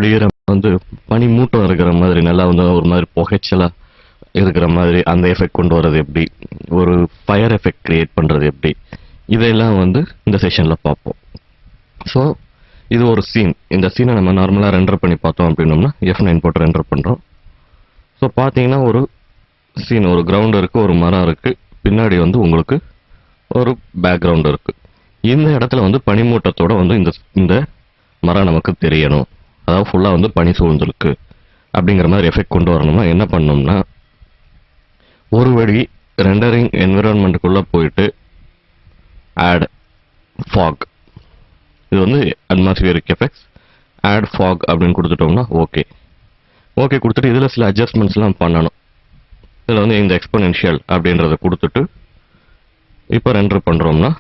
வெளியேற வந்து பனி மூட்டம் இருக்கிற மாதிரி நல்லா வந்து ஒரு மாதிரி புகைச்சலா இருக்கிற மாதிரி அந்த எஃபெக்ட் கொண்டு வர்றது எப்படி, ஒரு ஃபயர் எஃபெக்ட் கிரியேட் பண்றது எப்படி, இதெல்லாம் வந்து இந்த செஷன்ல பார்ப்போம். ஸோ இது ஒரு சீன். இந்த சீனை நம்ம நார்மலாக ரெண்டர் பண்ணி பார்த்தோம் அப்படின்னோம்னா F9 போட்டு ரெண்டர் பண்ணுறோம். ஸோ பார்த்தீங்கன்னா ஒரு சீன், ஒரு கிரவுண்ட் இருக்குது, ஒரு மரம் இருக்குது, பின்னாடி வந்து உங்களுக்கு ஒரு பேக்ரவுண்ட் இருக்குது. இந்த இடத்துல வந்து பனிமூட்டத்தோட வந்து இந்த மரம் நமக்கு தெரியணும், அதாவது ஃபுல்லாக வந்து பனி சூழ்ந்துருக்கு அப்படிங்கிற மாதிரி எஃபெக்ட் கொண்டு வரணும்னா என்ன பண்ணோம்னா, ஒரு வழி ரெண்டரிங் என்விரான்மெண்ட்டுக்குள்ளே போயிட்டு ஆட் ஃபாக், இது வந்து அட்மாஸ்பியரிக் எஃபெக்ட்ஸ், ஆட் ஃபாக் அப்படின்னு கொடுத்துட்டோம்னா ஓகே கொடுத்துட்டு இதில் சில அட்ஜஸ்ட்மெண்ட்ஸ்லாம் பண்ணணும். இதில் வந்து இந்த எக்ஸ்போனென்ஷியல் அப்படின்றத கொடுத்துட்டு இப்போ ரெண்டர் பண்ணுறோம்னா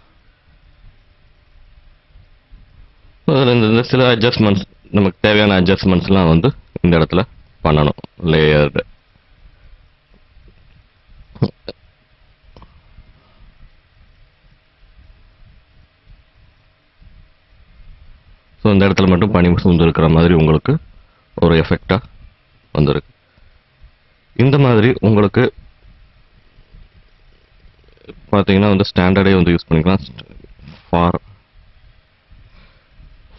இந்த சில அட்ஜஸ்ட்மெண்ட்ஸ், நமக்கு தேவையான அட்ஜஸ்ட்மெண்ட்ஸ்லாம் வந்து இந்த இடத்துல பண்ணணும். லேயர்டு ஸோ இந்த இடத்துல மட்டும் பனி சூழ்ந்து இருக்கிற மாதிரி உங்களுக்கு ஒரு எஃபெக்டாக வந்துருக்கு. இந்த மாதிரி உங்களுக்கு பார்த்தீங்கன்னா வந்து ஸ்டாண்டர்டே வந்து யூஸ் பண்ணிக்கலாம்.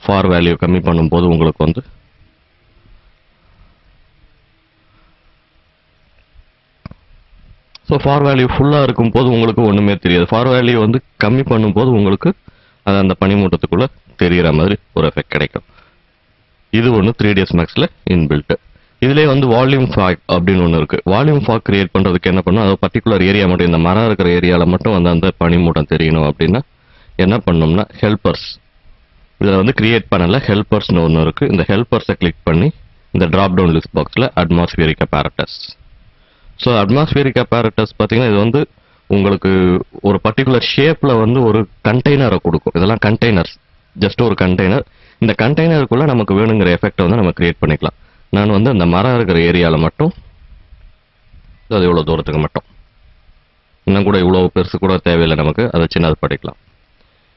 ஃபார் வேல்யூ கம்மி பண்ணும்போது உங்களுக்கு வந்து ஸோ ஃபார் வேல்யூ ஃபுல்லாக இருக்கும்போது உங்களுக்கு ஒன்றுமே தெரியாது. ஃபார் வேல்யூ வந்து கம்மி பண்ணும்போது உங்களுக்கு அது அந்த பனிமூட்டத்துக்குள்ளே தெரிகிற மாதிரி ஒரு எஃபெக்ட் கிடைக்கும். இது ஒன்று 3ds Maxல இன்பில்ட். இதுலேயே வந்து வால்யூம் ஃபாக் அப்படின்னு ஒன்று இருக்குது. வால்யூம் ஃபாக் கிரியேட் பண்ணுறதுக்கு என்ன பண்ணணும், அது பர்டிகுலர் ஏரியா மட்டும், இந்த மரம் இருக்கிற ஏரியாவில் மட்டும் வந்து அந்த பனிமூட்டம் தெரியணும் அப்படின்னா என்ன பண்ணோம்னா ஹெல்பர்ஸ், இதில் வந்து கிரியேட் பண்ணல, ஹெல்பர்ஸ்னு ஒன்று இருக்குது. இந்த ஹெல்பர்ஸை கிளிக் பண்ணி இந்த ட்ராப் டவுன் லிஸ்ட் பாக்ஸில் அட்மாஸ்பியரிக் அப்பேரட்டஸ். ஸோ அட்மாஸ்பியரிக் அப்பேரட்டஸ் பார்த்தீங்கன்னா இது வந்து உங்களுக்கு ஒரு பர்டிகுலர் ஷேப்பில் வந்து ஒரு கண்டெய்னரை கொடுக்கும். இதெல்லாம் கண்டெய்னர்ஸ், ஜஸ்ட் ஒரு கண்டெய்னர். இந்த கண்டெய்னருக்குள்ளே நமக்கு வேணுங்கிற எஃபெக்டை வந்து நம்ம கிரியேட் பண்ணிக்கலாம். நான் வந்து அந்த மரம் இருக்கிற ஏரியாவில் மட்டும், அது இவ்வளோ தூரத்துக்கு மட்டும், இன்னும் கூட இவ்வளோ பெருசு கூட தேவையில்லை நமக்கு, அதை சின்னது படிக்கலாம்.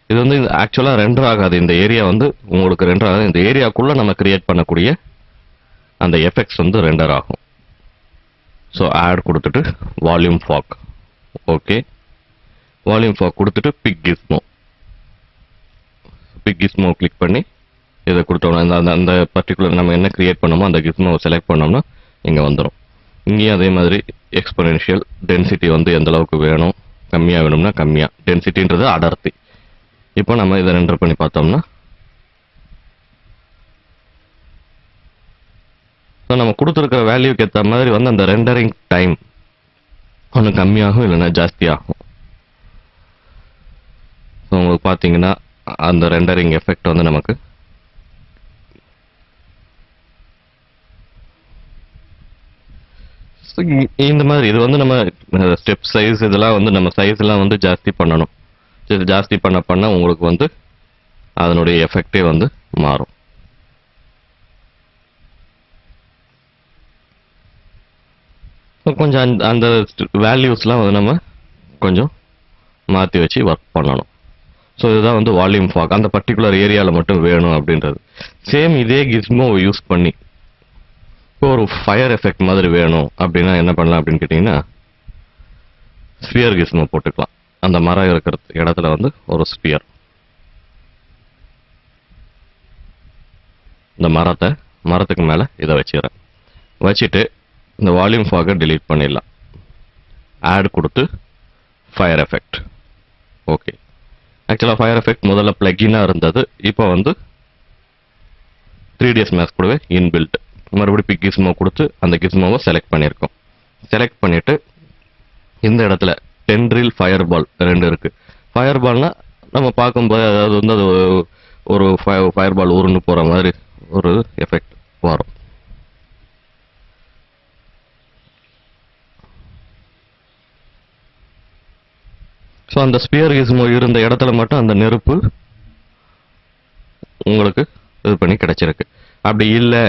இது வந்து ஆக்சுவலாக ரெண்டர் ஆகாது, இந்த ஏரியா வந்து உங்களுக்கு ரெண்டர் ஆகாது. இந்த ஏரியாக்குள்ளே நம்ம கிரியேட் பண்ணக்கூடிய அந்த எஃபெக்ட்ஸ் வந்து ரெண்டர் ஆகும். ஸோ ஆட் கொடுத்துட்டு volume fog, okay volume fog கொடுத்துட்டு பிக் கிஸ்மோ கிளிக் பண்ணி இதை கொடுத்தோம்னா அந்த பர்டிகுலர் நம்ம என்ன கிரியேட் பண்ணோமோ அந்த கிஸ்மோவை செலக்ட் பண்ணோம்னா இங்கே வந்துடும். இங்கேயும் அதே மாதிரி எக்ஸ்பொனென்ஷியல் டென்சிட்டி வந்து எந்த அளவுக்கு வேணும், கம்மியாக வேணும்னா கம்மியாக, டென்சிட்டின்றது அடர்த்தி. இப்போ நம்ம இதை ரெண்டர் பண்ணி பார்த்தோம்னா ஸோ நம்ம கொடுத்துருக்கிற வேல்யூக்கு ஏற்ற மாதிரி வந்து அந்த ரெண்டரிங் டைம் ஒன்று கம்மியாகும், இல்லைன்னா ஜாஸ்தியாகும். ஸோ உங்களுக்கு பார்த்தீங்கன்னா அந்த ரெண்டரிங் எஃபெக்ட் வந்து நமக்கு இந்த மாதிரி, இது வந்து நம்ம ஸ்டெப் சைஸ் இதெல்லாம் வந்து நம்ம சைஸ் எல்லாம் வந்து ஜாஸ்தி பண்ணணும். ஜாஸ்தி பண்ண உங்களுக்கு வந்து அதனுடைய எஃபெக்டே வந்து மாறும். கொஞ்சம் அந்த வேல்யூஸ்லாம் வந்து நம்ம கொஞ்சம் மாற்றி வச்சு ஒர்க் பண்ணணும். ஸோ இதுதான் வந்து வால்யூம் ஃபாக், அந்த பர்டிகுலர் ஏரியாவில் மட்டும் வேணும் அப்படின்றது. சேம் இதே கிஸ்மோ யூஸ் பண்ணி இப்போ ஒரு ஃபயர் எஃபெக்ட் மாதிரி வேணும் அப்படின்னா என்ன பண்ணலாம் அப்படின்னு கேட்டிங்கன்னா ஸ்பியர் கிஸ்மோ போட்டுக்கலாம். அந்த மரம் இருக்கிற இடத்துல வந்து ஒரு ஸ்பியர், இந்த மரத்துக்கு மேலே இதை வச்சுக்கிறேன். வச்சுட்டு இந்த வால்யூம் ஃபாகை டிலீட் பண்ணிடலாம். ஆட் கொடுத்து ஃபயர் எஃபெக்ட், ஓகே. ஆக்சுவலாக ஃபயர் எஃபெக்ட் முதல்ல பிளக்கினாக இருந்தது, இப்போ வந்து 3ds Max கூடவே இன்பில்ட். மறுபடியும் பிக் கிஸ்மோ கொடுத்து அந்த கிஸ்மோவை செலக்ட் பண்ணியிருக்கோம். செலக்ட் பண்ணிவிட்டு இந்த இடத்துல டென்ட்ரில் ஃபயர் பால் 2 இருக்குது. ஃபயர் பால்னால் நம்ம பார்க்கும்போது அதாவது வந்து அது ஒரு ஃபயர் பால் உருண்டு போகிற மாதிரி ஒரு எஃபெக்ட் வரும். ஸோ அந்த ஸ்பியர் கிஸ்மோ இருந்த இடத்துல மட்டும் அந்த நெருப்பு உங்களுக்கு இது பண்ணி கிடைச்சிருக்கு. அப்படி இல்லை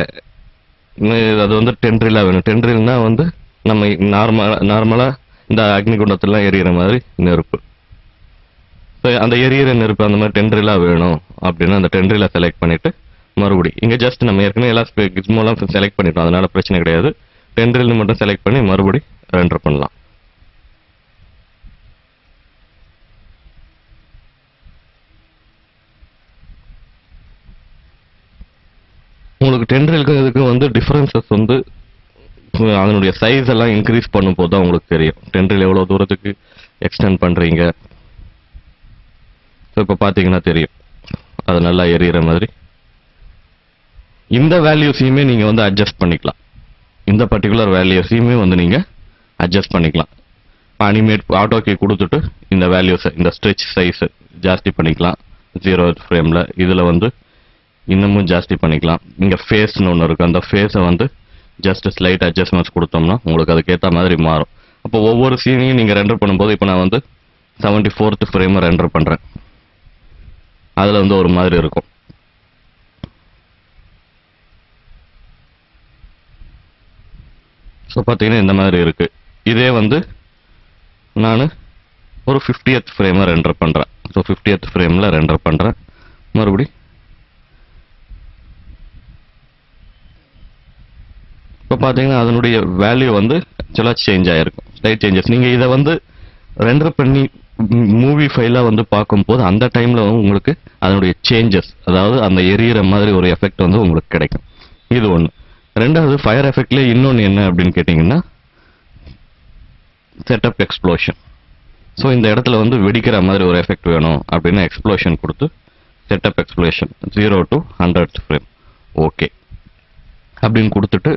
அது வந்து டென்ட்ரிலாக வேணும். டென்ட்ரில்னா வந்து நம்ம நார்மலாக இந்த அக்னி குண்டத்திலாம் எரியிற மாதிரி நெருப்பு. ஸோ அந்த எரியிற நெருப்பு அந்த மாதிரி டென்ட்ரிலாக வேணும் அப்படின்னா அந்த டென்ட்ரிலை செலக்ட் பண்ணிவிட்டு மறுபடி இங்கே ஜஸ்ட் நம்ம ஏற்கனவே எல்லா கிஸ்மோலாம் செலக்ட் பண்ணிட்டோம், அதனால பிரச்சனை கிடையாது. டென்ட்ரில் மட்டும் செலக்ட் பண்ணி மறுபடி ரெண்டர் பண்ணலாம். உங்களுக்கு டென்ட்ரிலுக்கு இதுக்கு வந்து டிஃபரன்சஸ் வந்து அதனுடைய சைஸ் எல்லாம் இன்க்ரீஸ் பண்ணும்போது தான் உங்களுக்கு தெரியும் டென்ட்ரில் எவ்வளோ தூரத்துக்கு எக்ஸ்டெண்ட் பண்ணுறீங்க. ஸோ இப்போ பார்த்தீங்கன்னா தெரியும் அது நல்லா எரியிற மாதிரி. இந்த வேல்யூஸையுமே நீங்கள் வந்து அட்ஜஸ்ட் பண்ணிக்கலாம். இந்த பர்டிகுலர் வேல்யூஸையுமே வந்து நீங்கள் அட்ஜஸ்ட் பண்ணிக்கலாம். அனிமேட் ஆட்டோ கீ கொடுத்துட்டு இந்த வேல்யூஸை இந்த ஸ்ட்ரெச் சைஸை ஜாஸ்தி பண்ணிக்கலாம். 0th ஃப்ரேமில் இதில் வந்து இன்னமும் ஜாஸ்தி பண்ணிக்கலாம். இங்கே ஃபேஸ்னு ஒன்று இருக்குது, அந்த ஃபேஸை வந்து ஜஸ்ட் ஸ்லைட் அட்ஜஸ்ட்மெண்ட்ஸ் கொடுத்தோம்னா உங்களுக்கு அதுக்கேற்ற மாதிரி மாறும். அப்போ ஒவ்வொரு சீனையும் நீங்கள் ரெண்டர் பண்ணும்போது இப்போ நான் வந்து 74th ஃப்ரேமை ரெண்டர் பண்ணுறேன், அதில் வந்து ஒரு மாதிரி இருக்கும். ஸோ பார்த்தீங்கன்னா இந்த மாதிரி இருக்குது. இதே வந்து நான் ஒரு 50th ஃப்ரேமை ரெண்டர் பண்ணுறேன். ஸோ 50th ஃப்ரேமில் ரெண்டர் பண்ணுறேன். மறுபடி இப்போ பார்த்தீங்கன்னா அதனுடைய வேல்யூ வந்து ஆக்சுவலாக சேஞ்ச் ஆகிருக்கும், ஸ்லைட் சேஞ்சஸ். நீங்கள் இதை வந்து ரெண்டர் பண்ணி மூவி ஃபைலாக வந்து பார்க்கும்போது அந்த டைமில் உங்களுக்கு அதனுடைய சேஞ்சஸ், அதாவது அந்த எரியிற மாதிரி ஒரு எஃபெக்ட் வந்து உங்களுக்கு கிடைக்கும். இது ஒன்று. ரெண்டாவது ஃபயர் எஃபெக்ட்லேயே இன்னொன்று என்ன அப்படின்னு கேட்டிங்கன்னா செட்டப் எக்ஸ்ப்ளோஷன். ஸோ இந்த இடத்துல வந்து வெடிக்கிற மாதிரி ஒரு எஃபெக்ட் வேணும் அப்படின்னா எக்ஸ்ப்ளோஷன் கொடுத்து setup explosion 0 to 100th frame okay அப்படின்னு கொடுத்துட்டு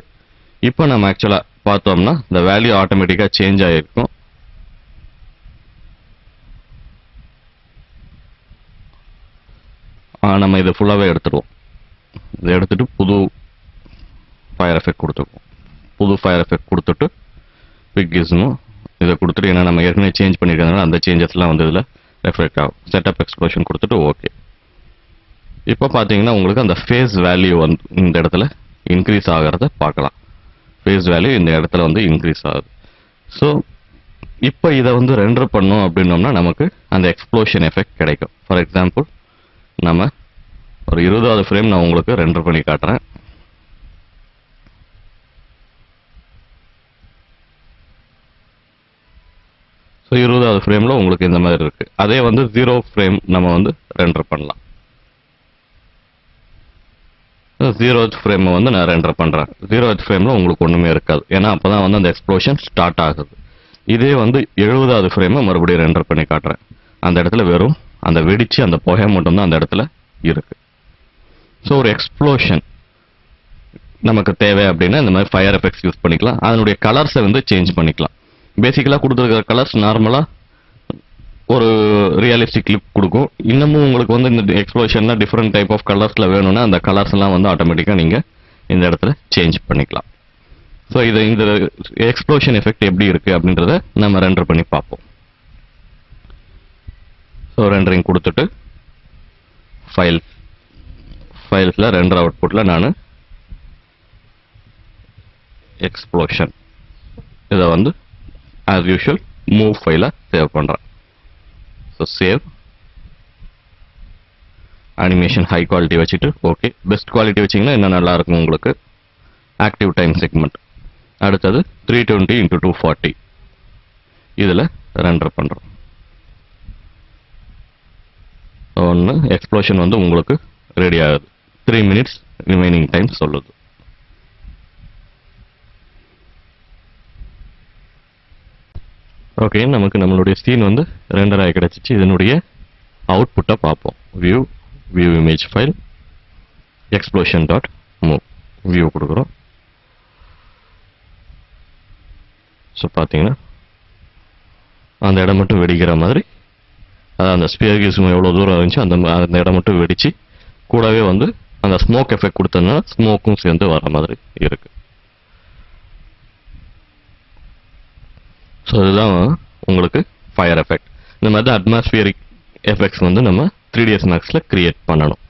இப்போ நம்ம ஆக்சுவலாக பார்த்தோம்னா இந்த வேல்யூ ஆட்டோமேட்டிக்காக சேஞ்ச் ஆகிருக்கும். நம்ம இதை ஃபுல்லாகவே எடுத்துடுவோம். இதை எடுத்துட்டு புது ஃபயர் எஃபெக்ட் கொடுத்துருவோம். புது ஃபயர் எஃபெக்ட் கொடுத்துட்டு பிக்கிஸ்னும் இதை கொடுத்துட்டு, ஏன்னா நம்ம ஏற்கனவே சேஞ்ச் பண்ணியிருக்கிறதுனால அந்த சேஞ்சஸ்லாம் வந்து இதில் ரெஃப்ளெக்ட் ஆகும். செட்டப் எக்ஸ்ப்ளோஷன் கொடுத்துட்டு ஓகே. இப்போ பார்த்தீங்கன்னா உங்களுக்கு அந்த ஃபேஸ் வேல்யூ வந்து இந்த இடத்துல இன்க்ரீஸ் ஆகிறத பார்க்கலாம். ஃபேஸ் வேல்யூ இந்த இடத்துல வந்து இன்க்ரீஸ் ஆகுது. ஸோ இப்போ இதை வந்து ரெண்டர் பண்ணோம் அப்படின்னோம்னா நமக்கு அந்த எக்ஸ்ப்ளோஷன் எஃபெக்ட் கிடைக்கும். ஃபார் எக்ஸாம்பிள் நம்ம ஒரு 20th ஃப்ரேம் நான் உங்களுக்கு ரெண்டர் பண்ணி காட்டுறேன். ஸோ 20th ஃப்ரேமில் உங்களுக்கு இந்த மாதிரி இருக்குது. அதே வந்து 0 ஃப்ரேம் நம்ம வந்து ரெண்டர் பண்ணலாம். 0th ஃப்ரேமை வந்து நான் ரெண்டர் பண்ணுறேன். 0th ஃப்ரேமில் உங்களுக்கு ஒன்றுமே இருக்காது, ஏன்னா அப்போ தான் வந்து அந்த எக்ஸ்ப்ளோஷன் ஸ்டார்ட் ஆகுது. இதே வந்து 70th ஃப்ரேமை மறுபடியும் ரெண்டர் பண்ணி காட்டுறேன். அந்த இடத்துல வெறும் அந்த வெடிச்சு அந்த புகை மட்டும்தான் அந்த இடத்துல இருக்குது. ஸோ ஒரு எக்ஸ்ப்ளோஷன் நமக்கு தேவை அப்படின்னா இந்த மாதிரி ஃபயர் எஃபெக்ட்ஸ் யூஸ் பண்ணிக்கலாம். அதனுடைய கலர்ஸை வந்து சேஞ்ச் பண்ணிக்கலாம். பேசிக்கலாக கொடுத்துருக்கிற கலர்ஸ் நார்மலாக ஒரு ரியலிஸ்டிக் லுக் கொடுக்கும். இன்னமும் உங்களுக்கு வந்து இந்த எக்ஸ்ப்ளோஷன்லாம் டிஃப்ரெண்ட் டைப் ஆஃப் கலர்ஸில் வேணும்னா அந்த கலர்ஸ் எல்லாம் வந்து ஆட்டோமேட்டிக்காக நீங்கள் இந்த இடத்துல சேஞ்ச் பண்ணிக்கலாம். ஸோ இந்த எக்ஸ்ப்ளோஷன் எஃபெக்ட் எப்படி இருக்குது அப்படின்றத நம்ம ரெண்டர் பண்ணி பார்ப்போம். ஸோ ரெண்டரிங் கொடுத்துட்டு ஃபைல்ஸில் ரெண்டர் அவுட்புட்டில் நான் எக்ஸ்ப்ளோஷன் இதை வந்து ஆஸ் யூஷுவல் மூவ் ஃபைலை சேவ் பண்ணுறேன். So save animation high quality வச்சுட்டு ஓகே. பெஸ்ட் குவாலிட்டி வச்சிங்கன்னா இன்னும் நல்லாயிருக்கும் உங்களுக்கு. ஆக்டிவ் டைம் செக்மெண்ட் அடுத்தது 320x240 இதில் ரெண்டர் பண்ணுறோம். ஒன்று எக்ஸ்ப்ளோஷன் வந்து உங்களுக்கு ரெடி ஆகுது. 3 minutes ரிமைனிங் டைம் சொல்லுது. ஓகே, நமக்கு நம்மளுடைய சீன் வந்து ரெண்டர் ஆகி கிடச்சிச்சு. இதனுடைய அவுட்புட்டை பார்ப்போம். View image file explosion.move view கொடுக்குறோம். ஸோ பார்த்தீங்கன்னா அந்த இடம் மட்டும் வெடிக்கிற மாதிரி, அதாவது அந்த ஸ்பியர் கீஸும் எவ்வளோ தூரம் இருந்துச்சு அந்த இடம் மட்டும் வெடிச்சு கூடவே வந்து அந்த ஸ்மோக் எஃபெக்ட் கொடுத்ததுனால ஸ்மோக்கும் சேர்ந்து வர மாதிரி இருக்கு. ஸோ இதுதான் உங்களுக்கு ஃபயர் எஃபெக்ட். இந்த மாதிரி தான் அட்மாஸ்பியரிக் எஃபெக்ட்ஸ் வந்து நம்ம 3ds Maxல கிரியேட் பண்ணணும்.